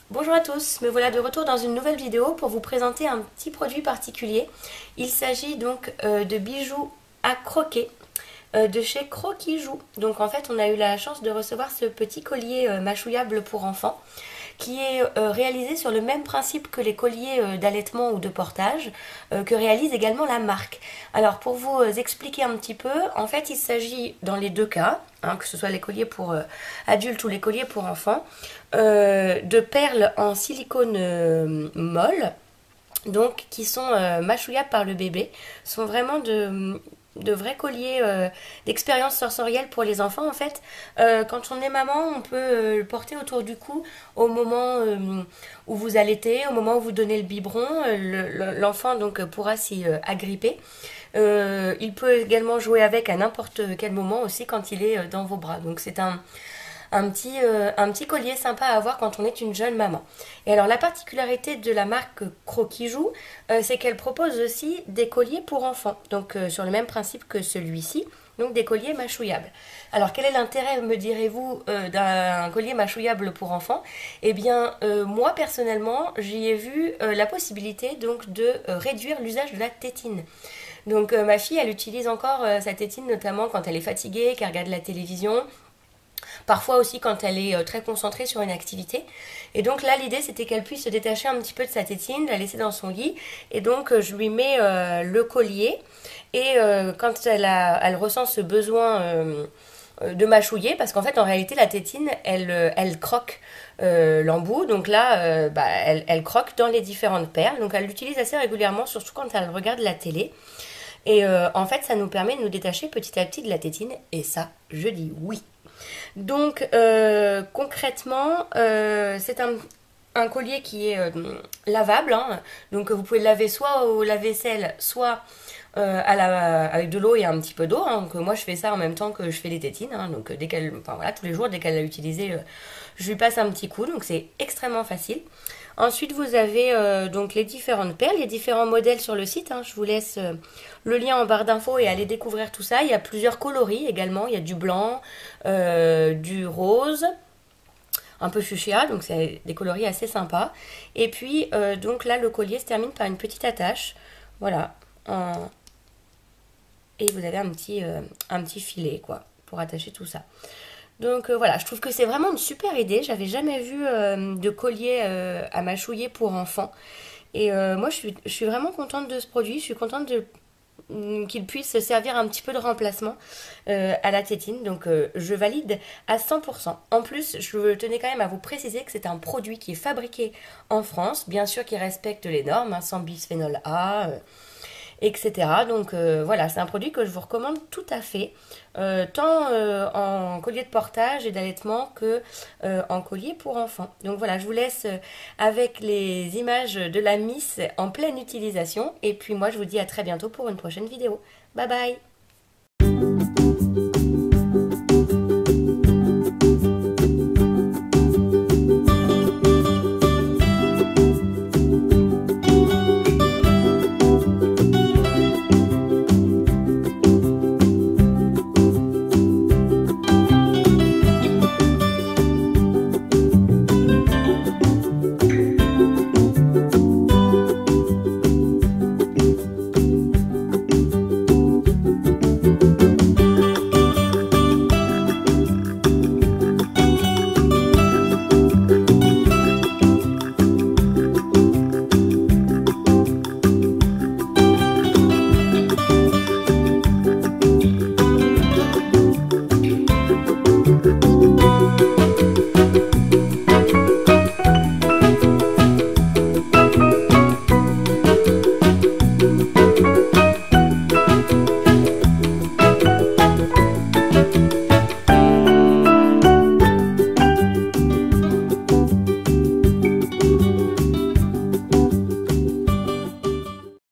Bonjour à tous, me voilà de retour dans une nouvelle vidéo pour vous présenter un petit produit particulier. Il s'agit donc de bijoux à croquer de chez Croquis-Joux. Donc en fait on a eu la chance de recevoir ce petit collier mâchouillable pour enfants qui est réalisé sur le même principe que les colliers d'allaitement ou de portage que réalise également la marque. Alors pour vous expliquer un petit peu, en fait il s'agit dans les deux cas, que ce soit les colliers pour adultes ou les colliers pour enfants, de perles en silicone molle, donc qui sont mâchouillables par le bébé, sont vraiment de vrais colliers d'expérience sensorielle pour les enfants en fait. Quand on est maman, on peut le porter autour du cou au moment où vous allaitez, au moment où vous donnez le biberon. L'enfant donc pourra s'y agripper. Il peut également jouer avec à n'importe quel moment aussi quand il est dans vos bras. Donc c'est un petit collier sympa à avoir quand on est une jeune maman. Et alors la particularité de la marque Croquis-Joux, c'est qu'elle propose aussi des colliers pour enfants, donc sur le même principe que celui-ci, donc des colliers mâchouillables. Alors quel est l'intérêt, me direz-vous, d'un collier mâchouillable pour enfants? Eh bien moi personnellement j'y ai vu la possibilité donc de réduire l'usage de la tétine. Donc ma fille elle utilise encore sa tétine notamment quand elle est fatiguée, qu'elle regarde la télévision, parfois aussi quand elle est très concentrée sur une activité. Et donc là, l'idée, c'était qu'elle puisse se détacher un petit peu de sa tétine, la laisser dans son lit. Et donc, je lui mets le collier. Et quand elle ressent ce besoin de mâchouiller, parce qu'en fait, en réalité, la tétine, elle croque l'embout. Donc là, elle croque dans les différentes perles. Donc elle l'utilise assez régulièrement, surtout quand elle regarde la télé. Et en fait, ça nous permet de nous détacher petit à petit de la tétine. Et ça, je dis oui. Donc concrètement, c'est un collier qui est lavable, hein. Donc vous pouvez le laver soit au lave-vaisselle, soit avec de l'eau et un petit peu d'eau, hein. Donc moi je fais ça en même temps que je fais les tétines, hein. Donc dès qu'elle, enfin voilà, tous les jours dès qu'elle l'a utilisé, je lui passe un petit coup. Donc c'est extrêmement facile. Ensuite, vous avez donc les différentes perles, les différents modèles sur le site, hein. Je vous laisse le lien en barre d'infos et aller découvrir tout ça. Il y a plusieurs coloris également. Il y a du blanc, du rose, un peu fuchsia, donc c'est des coloris assez sympas. Et puis, donc là, le collier se termine par une petite attache. Voilà. Et vous avez un petit filet, quoi, pour attacher tout ça. Donc voilà, je trouve que c'est vraiment une super idée. J'avais jamais vu de collier à mâchouiller pour enfants. Et moi, je suis vraiment contente de ce produit. Je suis contente qu'il puisse servir un petit peu de remplacement à la tétine. Donc je valide à 100%. En plus, je tenais quand même à vous préciser que c'est un produit qui est fabriqué en France, bien sûr qui respecte les normes, hein, sans bisphénol A, etc. Donc voilà, c'est un produit que je vous recommande tout à fait, tant en collier de portage et d'allaitement que en collier pour enfants. Donc voilà, je vous laisse avec les images de la Miss en pleine utilisation. Et puis moi, je vous dis à très bientôt pour une prochaine vidéo. Bye bye!